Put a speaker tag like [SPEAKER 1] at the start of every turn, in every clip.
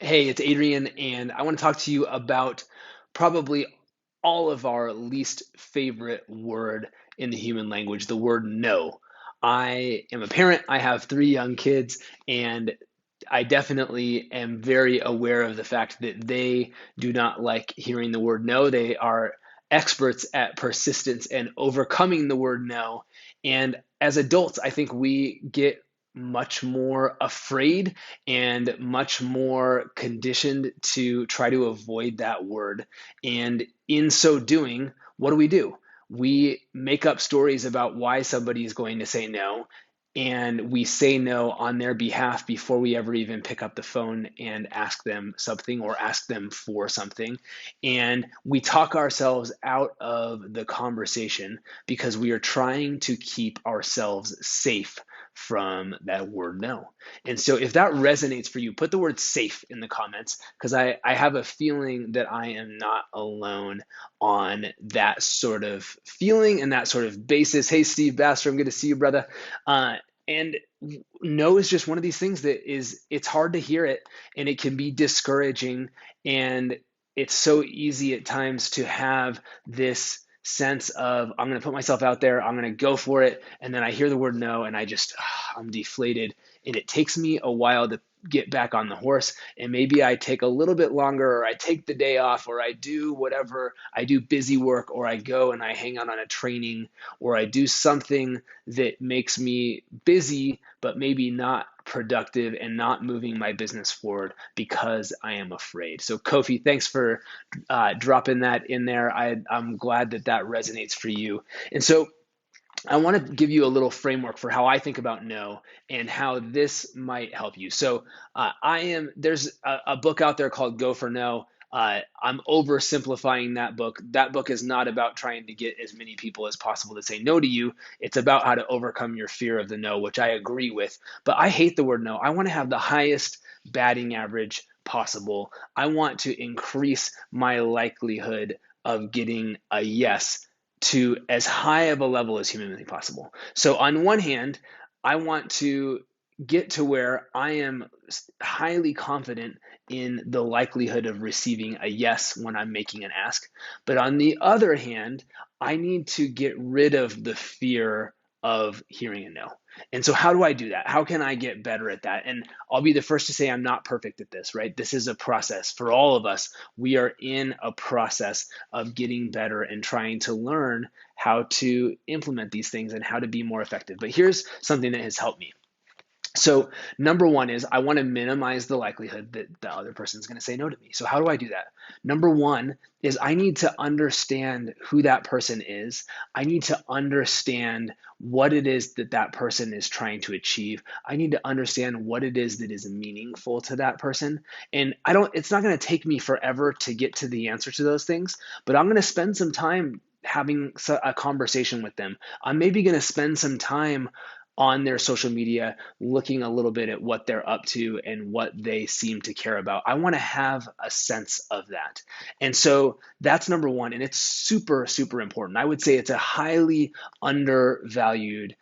[SPEAKER 1] Hey, it's Adrian, and I want to talk to you about probably all of our least favorite word in the human language, the word no. I am a parent, I have three young kids, and I definitely am very aware of the fact that they do not like hearing the word no. They are experts at persistence and overcoming the word no. And as adults, I think we get much more afraid and much more conditioned to try to avoid that word. And in so doing, what do? We make up stories about why somebody is going to say no, and we say no on their behalf before we ever even pick up the phone and ask them something or ask them for something. And we talk ourselves out of the conversation because we are trying to keep ourselves safe from that word no. And so if that resonates for you, put the word safe in the comments because I have a feeling that I am not alone on that sort of feeling and that sort of basis. Hey, Steve Bassler, I'm good to see you, brother. And no is just one of these things that it's hard to hear it and it can be discouraging. And it's so easy at times to have this sense of I'm going to put myself out there, I'm going to go for it, and then I hear the word no and I'm deflated, and it takes me a while to get back on the horse, and maybe I take a little bit longer, or I take the day off, or I do whatever, I do busy work, or I go and I hang out on a training, or I do something that makes me busy but maybe not productive and not moving my business forward because I am afraid. So Kofi, thanks for dropping that in there. I'm glad that that resonates for you. And so I want to give you a little framework for how I think about no and how this might help you. So there's a book out there called Go for No. I'm oversimplifying that book. That book is not about trying to get as many people as possible to say no to you. It's about how to overcome your fear of the no, which I agree with. But I hate the word no. I want to have the highest batting average possible. I want to increase my likelihood of getting a yes to as high of a level as humanly possible. So, on one hand, I want to get to where I am highly confident in the likelihood of receiving a yes when I'm making an ask. But on the other hand, I need to get rid of the fear of hearing a no. And so, how do I do that? How can I get better at that? And I'll be the first to say I'm not perfect at this, right? This is a process for all of us. We are in a process of getting better and trying to learn how to implement these things and how to be more effective. But here's something that has helped me. So, number one is I want to minimize the likelihood that the other person is going to say no to me. So, how do I do that? Number one is I need to understand who that person is. I need to understand what it is that that person is trying to achieve. I need to understand what it is that is meaningful to that person. And it's not going to take me forever to get to the answer to those things, but I'm going to spend some time having a conversation with them. I'm maybe going to spend some time on their social media, looking a little bit at what they're up to and what they seem to care about. I want to have a sense of that. And so that's number one. And it's super, super important. I would say it's a highly undervalued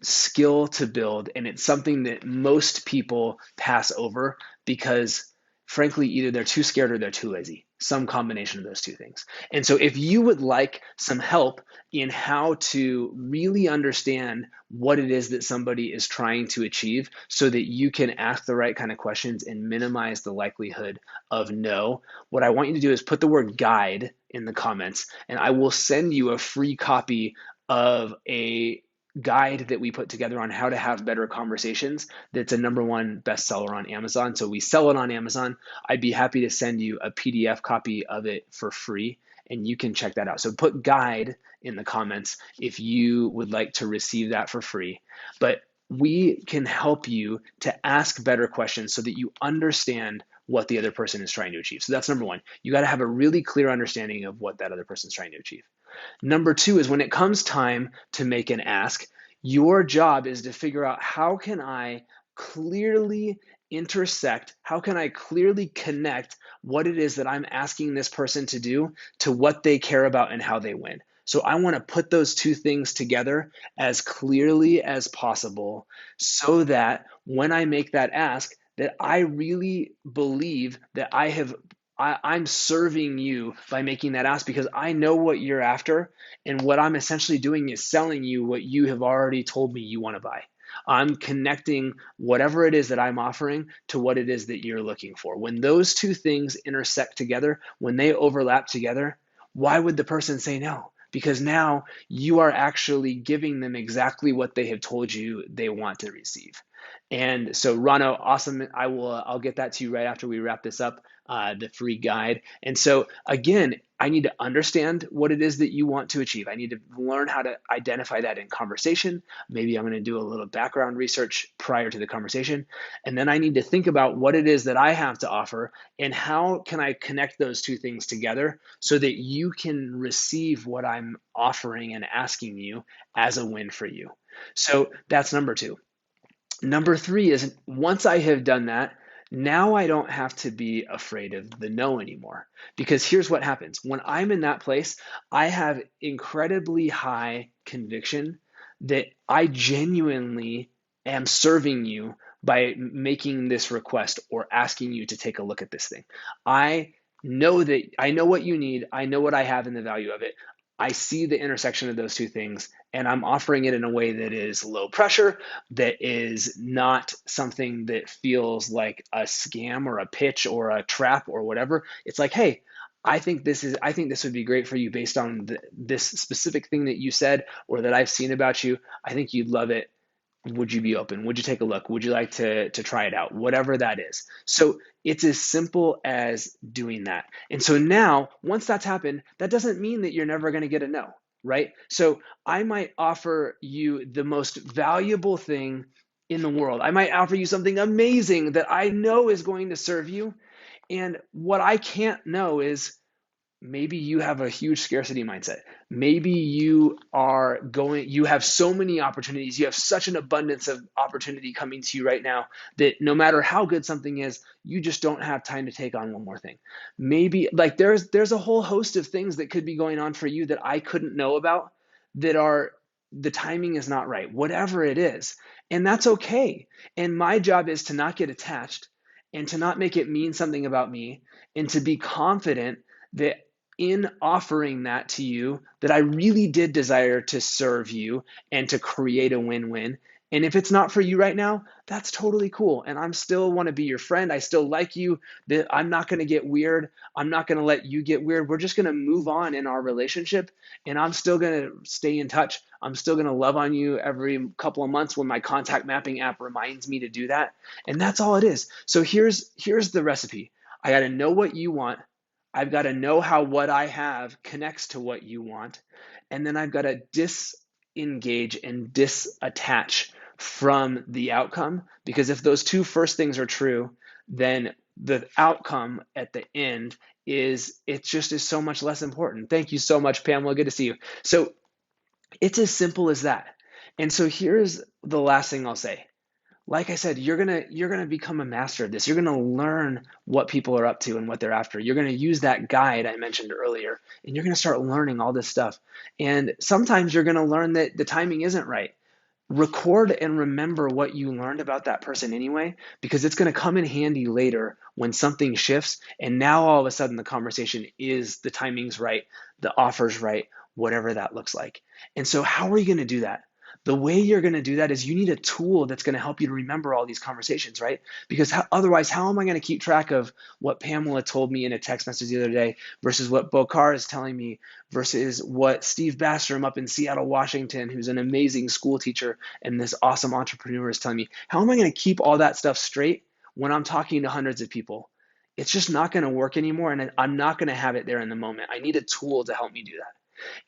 [SPEAKER 1] skill to build. And it's something that most people pass over because, frankly, either they're too scared or they're too lazy, some combination of those two things. And so, if you would like some help in how to really understand what it is that somebody is trying to achieve so that you can ask the right kind of questions and minimize the likelihood of no, what I want you to do is put the word guide in the comments, and I will send you a free copy of a guide that we put together on how to have better conversations. That's a number one bestseller on Amazon. So we sell it on Amazon. I'd be happy to send you a PDF copy of it for free, and you can check that out. So put guide in the comments if you would like to receive that for free. But we can help you to ask better questions so that you understand what the other person is trying to achieve. So that's number one. You got to have a really clear understanding of what that other person is trying to achieve. Number two is when it comes time to make an ask, your job is to figure out how can I clearly intersect, how can I clearly connect what it is that I'm asking this person to do to what they care about and how they win. So I want to put those two things together as clearly as possible so that when I make that ask, that I really believe that I'm serving you by making that ask because I know what you're after. And what I'm essentially doing is selling you what you have already told me you want to buy. I'm connecting whatever it is that I'm offering to what it is that you're looking for. When those two things intersect together, when they overlap together, why would the person say no? Because now you are actually giving them exactly what they have told you they want to receive. And so, Rano, awesome. I'll get that to you right after we wrap this up, the free guide. And so, again, I need to understand what it is that you want to achieve. I need to learn how to identify that in conversation. Maybe I'm going to do a little background research prior to the conversation. And then I need to think about what it is that I have to offer and how can I connect those two things together so that you can receive what I'm offering and asking you as a win for you. So that's number two. Number three is once I have done that, now I don't have to be afraid of the no anymore. Because here's what happens when I'm in that place, I have incredibly high conviction that I genuinely am serving you by making this request or asking you to take a look at this thing. I I know what you need, I know what I have and the value of it. I see the intersection of those two things, and I'm offering it in a way that is low pressure, that is not something that feels like a scam or a pitch or a trap or whatever. It's like, hey, I think this would be great for you based on this specific thing that you said or that I've seen about you. I think you'd love it. Would you be open? Would you take a look? Would you like to try it out? Whatever that is. So it's as simple as doing that. And so now, once that's happened, that doesn't mean that you're never going to get a no, right? So I might offer you the most valuable thing in the world. I might offer you something amazing that I know is going to serve you. And what I can't know is maybe you have a huge scarcity mindset. Maybe you have so many opportunities. You have such an abundance of opportunity coming to you right now that no matter how good something is, you just don't have time to take on one more thing. Maybe like there's a whole host of things that could be going on for you that I couldn't know about that are the timing is not right, whatever it is. And that's okay. And my job is to not get attached and to not make it mean something about me and to be confident that in offering that to you that I really did desire to serve you and to create a win-win. And if it's not for you right now, that's totally cool. And I'm still want to be your friend. I still like you. That I'm not going to get weird. I'm not going to let you get weird. We're just going to move on in our relationship. And I'm still going to stay in touch. I'm still going to love on you every couple of months when my contact mapping app reminds me to do that. And that's all it is. So here's the recipe. I got to know what you want. I've got to know how what I have connects to what you want. And then I've got to disengage and disattach from the outcome. Because if those two first things are true, then the outcome at the end it just is so much less important. Thank you so much, Pamela. Good to see you. So it's as simple as that. And so here's the last thing I'll say. Like I said, you're gonna become a master of this. You're gonna learn what people are up to and what they're after. You're gonna use that guide I mentioned earlier, and you're gonna start learning all this stuff. And sometimes you're gonna learn that the timing isn't right. Record and remember what you learned about that person anyway, because it's gonna come in handy later when something shifts, and now all of a sudden the conversation is the timing's right, the offer's right, whatever that looks like. And so, how are you gonna do that? The way you're going to do that is you need a tool that's going to help you to remember all these conversations, right? Because otherwise, how am I going to keep track of what Pamela told me in a text message the other day versus what Bokar is telling me versus what Steve Bassram up in Seattle, Washington, who's an amazing school teacher and this awesome entrepreneur is telling me? How am I going to keep all that stuff straight when I'm talking to hundreds of people? It's just not going to work anymore, and I'm not going to have it there in the moment. I need a tool to help me do that.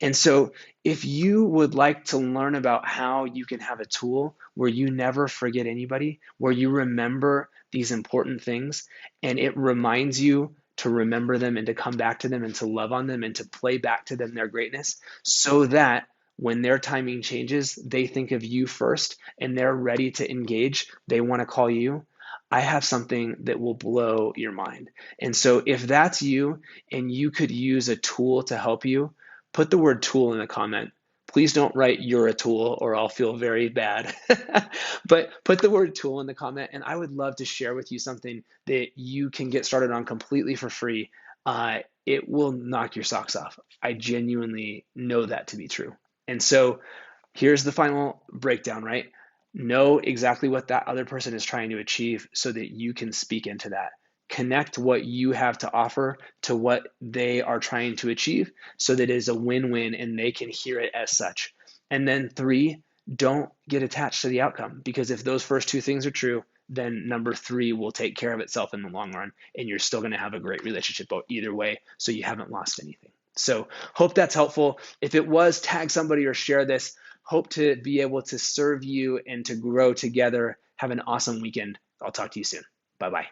[SPEAKER 1] And so, if you would like to learn about how you can have a tool where you never forget anybody, where you remember these important things, and it reminds you to remember them and to come back to them and to love on them and to play back to them their greatness, so that when their timing changes, they think of you first and they're ready to engage, they want to call you. I have something that will blow your mind. And so, if that's you and you could use a tool to help you, put the word tool in the comment. Please don't write "you're a tool" or I'll feel very bad. But put the word tool in the comment, and I would love to share with you something that you can get started on completely for free. It will knock your socks off. I genuinely know that to be true. And so here's the final breakdown, right? Know exactly what that other person is trying to achieve so that you can speak into that. Connect what you have to offer to what they are trying to achieve so that it is a win win and they can hear it as such. And then three, don't get attached to the outcome because if those first two things are true, then number three will take care of itself in the long run and you're still going to have a great relationship either way. So you haven't lost anything. So hope that's helpful. If it was, tag somebody or share this. Hope to be able to serve you and to grow together. Have an awesome weekend. I'll talk to you soon. Bye bye.